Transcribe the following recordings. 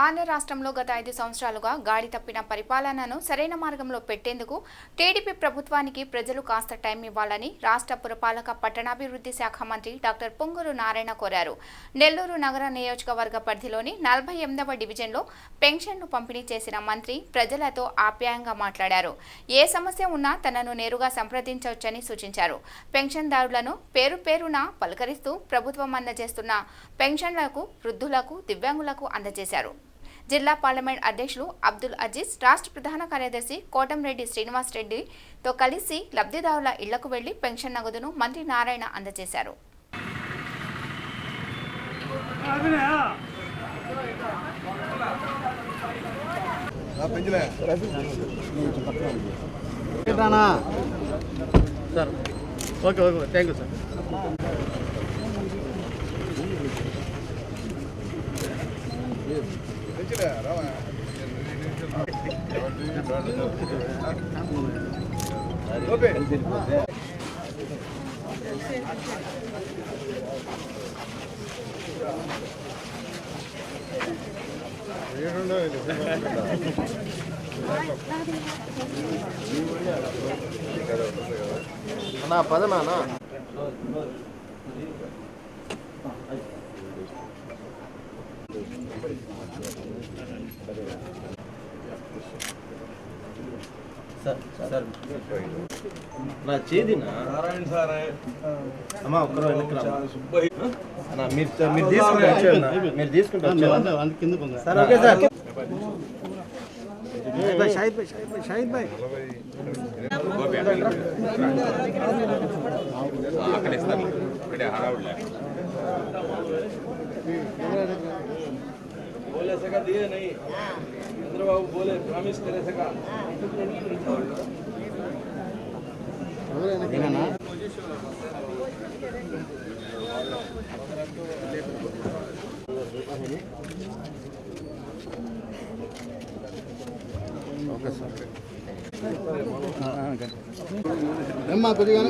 ఆంధ్ర రాష్ట్రంలో గత 5 సంవత్సరాలుగా గాడి తప్పిన పరిపాలనను సరైన మార్గంలో పెట్టేందుకు టీడీపీ ప్రభుత్వానికి ప్రజలు కాస్త టైం ఇవ్వాలని రాష్ట్ర పురపాలక పట్టణాభివృద్ధి శాఖ మంత్రి డాక్టర్ పొంగూరు నారాయణ కోరారు. నెల్లూరు నగర నియోజకవర్గ పరిధిలోని 48వ డివిజన్లో పెన్షన్ను పంపిణీ చేసిన మంత్రి ప్రజలతో ఆప్యాయంగా మాట్లాడారు. ఏ సమస్య ఉన్నా తనను నేరుగా సంప్రదించవచ్చని సూచించారు. పెన్షన్దారులను పేరు పేరున పలకరిస్తూ ప్రభుత్వం అందజేస్తున్న పెన్షన్లకు వృద్ధులకు, దివ్యాంగులకు అందజేశారు. జిల్లా పార్లమెంట్ అధ్యక్షులు అబ్దుల్ అజీజ్, రాష్ట్ర ప్రధాన కార్యదర్శి కోటంరెడ్డి శ్రీనివాస్ రెడ్డితో కలిసి లబ్ధిదారుల ఇళ్లకు వెళ్లి పెన్షన్ నగదును మంత్రి నారాయణ అందజేశారు. అన్నా పదనా సార్ నా చేదినా నారాయణ సార్ అమ్మా ఒక్కరో వెనక్కి అన్నా మీరు తీసుకుంటే సార్ ఓకే సార్ షాహిద్ భాయ్ అక్కడ ఇస్తాను ఇక్కడే హడావుడిలే बोले सका दिए नहीं चंद्रबाबू बोले प्रॉमिस करे सका ओके सर अम्मा కొద్దిగా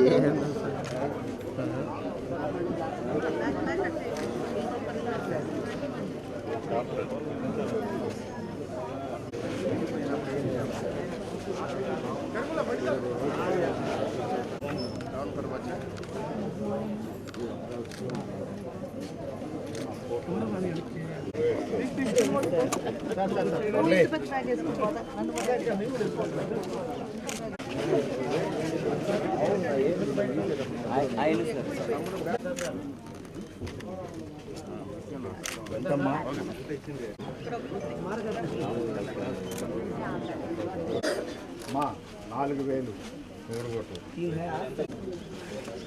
మా 4000 మూడుగొట్టు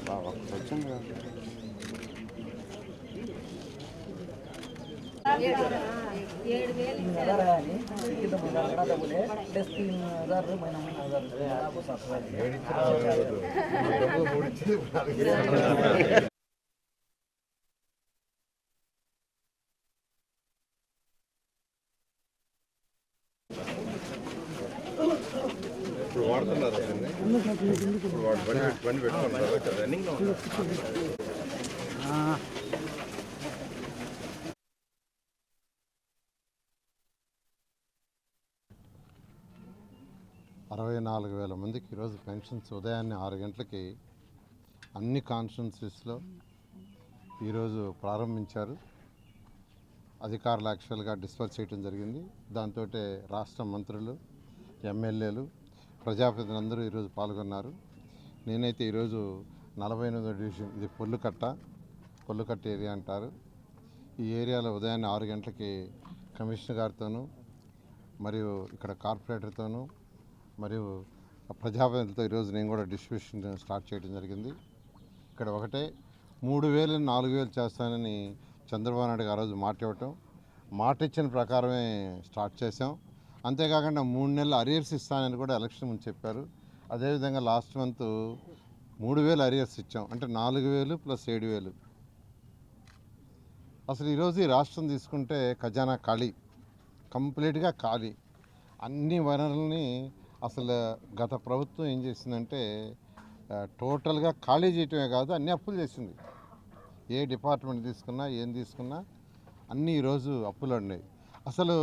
బాగా వచ్చండి 7,000 ఇప్పుడు వాడుతున్నారు ఇప్పుడు బండి పెట్టుకుంటారు రన్నింగ్లో ఉన్నారు 64,000 మందికి ఈరోజు పెన్షన్స్ ఉదయాన్నే 6 గంటలకి అన్ని కాన్స్టిట్యున్సీస్లో ఈరోజు ప్రారంభించారు. అధికారులు యాక్చువల్గా డిస్పర్స్ చేయడం జరిగింది. దాంతో రాష్ట్ర మంత్రులు, ఎమ్మెల్యేలు, ప్రజాప్రతినిధులందరూ ఈరోజు పాల్గొన్నారు. నేనైతే ఈరోజు 48వ డివిజన్, ఇది పొల్లుకట్ట ఏరియా అంటారు. ఈ ఏరియాలో ఉదయాన్నే 6 గంటలకి కమిషనర్ గారితోనూ మరియు ఇక్కడ కార్పొరేటర్తోనూ మరియు ప్రజాప్రతినిధులతో ఈరోజు నేను కూడా డిస్ట్రిబ్యూషన్ స్టార్ట్ చేయడం జరిగింది. ఇక్కడ ఒకటే 3,000 4,000 చేస్తానని చంద్రబాబు నాయుడు గారు ఆ రోజు మాట ఇచ్చిన ప్రకారమే స్టార్ట్ చేసాం. అంతేకాకుండా 3 నెలలు అరియర్స్ ఇస్తానని కూడా ఎలక్షన్ ముందు చెప్పారు. అదేవిధంగా లాస్ట్ మంత్ 3,000 అరియర్స్ ఇచ్చాం. అంటే 4,000 ప్లస్ 7,000. అసలు ఈరోజు ఈ రాష్ట్రం తీసుకుంటే ఖజానా ఖాళీ, కంప్లీట్గా ఖాళీ. అన్ని వనరుల్ని అసలు గత ప్రభుత్వం ఏం చేసిందంటే టోటల్గా ఖాళీ చేయటమే కాదు, అన్ని అప్పులు చేసింది. ఏ డిపార్ట్మెంట్ తీసుకున్నా ఏం తీసుకున్నా అన్నీ ఈరోజు అప్పులు ఉన్నాయి. అసలు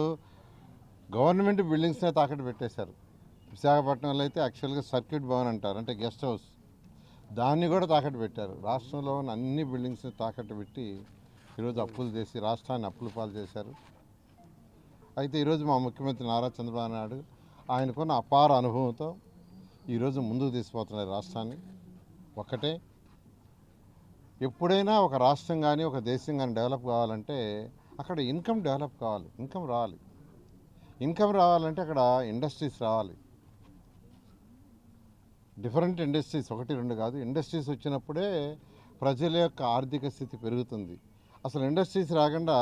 గవర్నమెంట్ బిల్డింగ్స్నే తాకట్టు పెట్టేశారు. విశాఖపట్నంలో అయితే యాక్చువల్గా సర్క్యూట్ భవన్ అంటారు, అంటే గెస్ట్ హౌస్, దాన్ని కూడా తాకట్టు పెట్టారు. రాష్ట్రంలో ఉన్న అన్ని బిల్డింగ్స్ని తాకట్టు పెట్టి ఈరోజు అప్పులు చేసి రాష్ట్రాన్ని అప్పుల పాలు చేశారు. అయితే ఈరోజు మా ముఖ్యమంత్రి నారా చంద్రబాబు నాయుడు ఆయనకున్న అపార అనుభవంతో ఈరోజు ముందుకు తీసుకుపోతున్నారు రాష్ట్రాన్ని. ఒకటే, ఎప్పుడైనా ఒక రాష్ట్రం కానీ ఒక దేశం కానీ డెవలప్ కావాలంటే అక్కడ ఇన్కమ్ డెవలప్ కావాలి, ఇన్కమ్ రావాలి. ఇన్కమ్ రావాలంటే అక్కడ ఇండస్ట్రీస్ రావాలి. డిఫరెంట్ ఇండస్ట్రీస్, 1-2 కాదు, ఇండస్ట్రీస్ వచ్చినప్పుడే ప్రజల యొక్క ఆర్థిక స్థితి పెరుగుతుంది. అసలు ఇండస్ట్రీస్ రాకుండా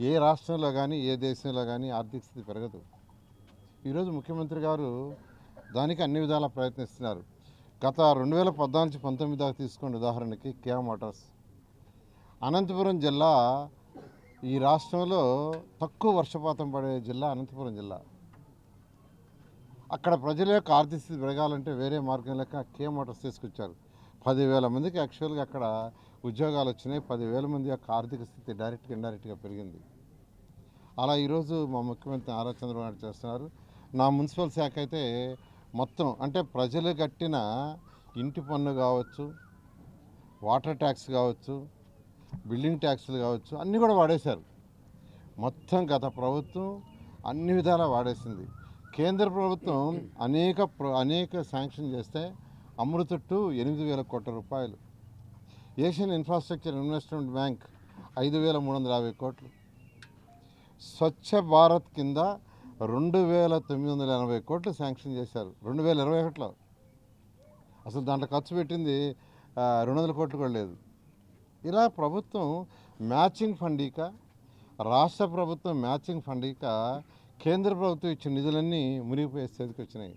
ఏ రాష్ట్రంలో కానీ ఏ దేశంలో కానీ ఆర్థిక స్థితి పెరగదు. ఈరోజు ముఖ్యమంత్రి గారు దానికి అన్ని విధాలా ప్రయత్నిస్తున్నారు. గత 2014-19 దాకా తీసుకోండి ఉదాహరణకి, కియా మోటార్స్. అనంతపురం జిల్లా ఈ రాష్ట్రంలో తక్కువ వర్షపాతం పడే జిల్లా అనంతపురం జిల్లా. అక్కడ ప్రజల యొక్క ఆర్థిక స్థితి పెరగాలంటే వేరే మార్గం లేక కియా మోటార్స్ తీసుకొచ్చారు. 10,000 మందికి యాక్చువల్గా అక్కడ ఉద్యోగాలు వచ్చినాయి. 10,000 మంది యొక్క ఆర్థిక స్థితి డైరెక్ట్గా ఇండైరెక్ట్గా పెరిగింది. అలా ఈరోజు మా ముఖ్యమంత్రి నారా చంద్రబాబు నాయుడు చేస్తున్నారు. నా మున్సిపల్ శాఖ అయితే మొత్తం, అంటే ప్రజలు కట్టిన ఇంటి పన్ను కావచ్చు, వాటర్ ట్యాక్స్ కావచ్చు, బిల్డింగ్ ట్యాక్స్లు కావచ్చు, అన్నీ కూడా వాడేశారు. మొత్తం గత ప్రభుత్వం అన్ని విధాలా వాడేసింది. కేంద్ర ప్రభుత్వం అనేక శాంక్షన్ చేస్తే అమృత 8,000 కోట్ల రూపాయలు, ఏషియన్ ఇన్ఫ్రాస్ట్రక్చర్ ఇన్వెస్ట్మెంట్ బ్యాంక్ 5,350 కోట్లు, స్వచ్ఛ భారత్ కింద 2,980 కోట్లు శాంక్షన్ చేశారు 2021లో. అసలు దాంట్లో ఖర్చు పెట్టింది 200 కోట్లు కూడా లేదు. ఇలా ప్రభుత్వం మ్యాచింగ్ ఫండ్ ఇక, రాష్ట్ర ప్రభుత్వం మ్యాచింగ్ ఫండ్ ఇక, కేంద్ర ప్రభుత్వం ఇచ్చిన నిధులన్నీ మునిగిపోయే స్థితికి వచ్చినాయి.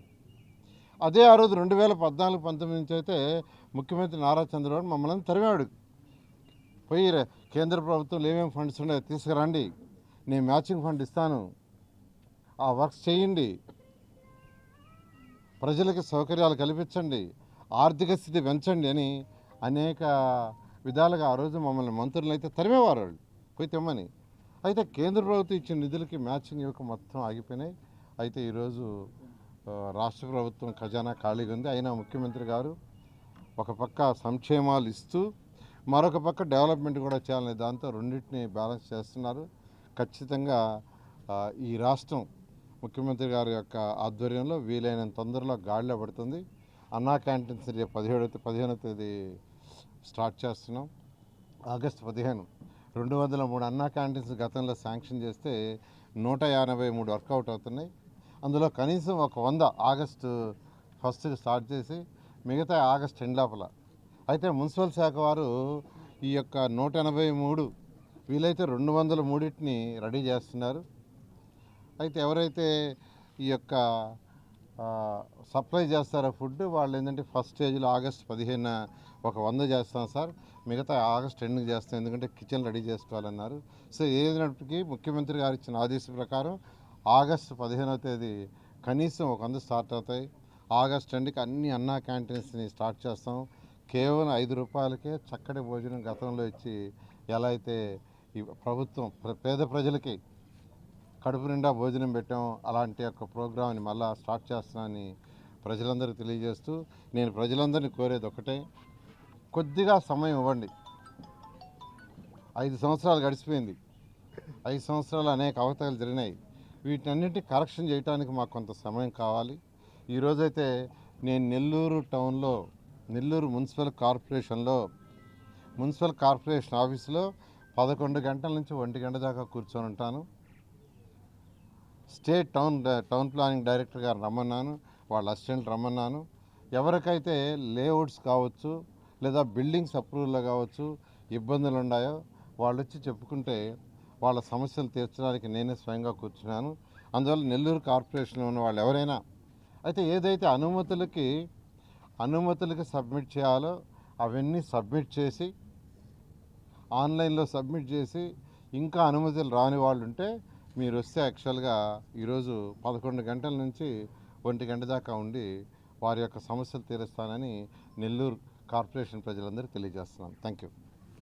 అదే ఆ రోజు 2014-19 నుంచి అయితే ముఖ్యమంత్రి నారా చంద్రబాబు మమ్మల్ని తరిమాడు. పోయి కేంద్ర ప్రభుత్వంలో ఏమేమి ఫండ్స్ ఉన్నాయో తీసుకురండి, నేను మ్యాచింగ్ ఫండ్ ఇస్తాను, ఆ వర్క్స్ చేయండి, ప్రజలకు సౌకర్యాలు కల్పించండి, ఆర్థిక స్థితి పెంచండి అని అనేక విధాలుగా ఆ రోజు మమ్మల్ని మంత్రులు అయితే తరిమేవారు వాళ్ళు పోయి తెమ్మని. అయితే కేంద్ర ప్రభుత్వం ఇచ్చిన నిధులకి మ్యాచింగ్ ఇవ్వక మొత్తం ఆగిపోయినాయి. అయితే ఈరోజు రాష్ట్ర ప్రభుత్వం ఖజానా ఖాళీగా ఉంది. అయినా ముఖ్యమంత్రి గారు ఒక పక్క సంక్షేమాలు ఇస్తూ మరొక పక్క డెవలప్మెంట్ కూడా చేయాలనే దాంతో రెండింటిని బ్యాలెన్స్ చేస్తున్నారు. ఖచ్చితంగా ఈ రాష్ట్రం ముఖ్యమంత్రి గారి యొక్క ఆధ్వర్యంలో వీలైనంత తొందరలో గాడిలో పడుతుంది. అన్నా క్యాంటీన్స్ 15వ తేదీ స్టార్ట్ చేస్తున్నాం. ఆగస్టు 15 203 అన్నా క్యాంటీన్స్ గతంలో శాంక్షన్ చేస్తే 153 వర్కౌట్ అవుతున్నాయి. అందులో కనీసం ఒక 100 ఆగస్టు 1కి స్టార్ట్ చేసి మిగతా ఆగస్టు 2 లోపల. అయితే మున్సిపల్ శాఖ వారు ఈ యొక్క 183 వీలైతే 203ని రెడీ చేస్తున్నారు. అయితే ఎవరైతే ఈ యొక్క సప్లై చేస్తారో ఫుడ్ వాళ్ళు ఏంటంటే ఫస్ట్ స్టేజ్లో ఆగస్టు 15 ఒక 100 చేస్తాం సార్, మిగతా ఆగస్టు 2కి చేస్తాం, ఎందుకంటే కిచెన్ రెడీ చేసుకోవాలన్నారు. సో ఏదైనప్పటికీ ముఖ్యమంత్రి గారు ఇచ్చిన ఆదేశం ప్రకారం ఆగస్టు 15వ తేదీ కనీసం ఒక 100 స్టార్ట్ అవుతాయి. ఆగస్టు 2కి అన్ని అన్నా క్యాంటీన్స్ని స్టార్ట్ చేస్తాం. కేవలం 5 రూపాయలకే చక్కటి భోజనం గతంలో ఇచ్చి ఎలా అయితే ఈ ప్రభుత్వం పేద ప్రజలకి కడుపు నిండా భోజనం పెట్టాం, అలాంటి యొక్క ప్రోగ్రామ్ని మళ్ళీ స్టార్ట్ చేస్తున్నానని ప్రజలందరికీ తెలియజేస్తూ నేను ప్రజలందరినీ కోరేది ఒకటే, కొద్దిగా సమయం ఇవ్వండి. 5 సంవత్సరాలు గడిచిపోయింది. 5 సంవత్సరాలు అనేక అవకతవకలు జరిగినాయి. వీటన్నిటిని కరెక్షన్ చేయడానికి మాకు కొంత సమయం కావాలి. ఈరోజైతే నేను నెల్లూరు టౌన్లో నెల్లూరు మున్సిపల్ కార్పొరేషన్ ఆఫీసులో 11 గంటల నుంచి 1 గంట దాకా కూర్చొని ఉంటాను. స్టేట్ టౌన్ ప్లానింగ్ డైరెక్టర్ గారు రమ్మన్నాను, వాళ్ళ అసిస్టెంట్ రమ్మన్నాను. ఎవరికైతే లేఅవుట్స్ కావచ్చు లేదా బిల్డింగ్స్ అప్రూవల్లో కావచ్చు ఇబ్బందులు ఉన్నాయో వాళ్ళు వచ్చి చెప్పుకుంటే వాళ్ళ సమస్యలు తీర్చడానికి నేనే స్వయంగా కూర్చున్నాను. అందువల్ల నెల్లూరు కార్పొరేషన్లో ఉన్న వాళ్ళు ఎవరైనా అయితే ఏదైతే అనుమతులకి సబ్మిట్ చేయాలో అవన్నీ సబ్మిట్ చేసి ఆన్లైన్లో సబ్మిట్ చేసి ఇంకా అనుమతులు రాని వాళ్ళు ఉంటే మీరు వస్తే యాక్చువల్గా ఈరోజు 11 గంటల నుంచి 1 గంట దాకా ఉండి వారి యొక్క సమస్యలు తీరుస్తానని నెల్లూరు కార్పొరేషన్ ప్రజలందరికీ తెలియజేస్తున్నాను. Thank you.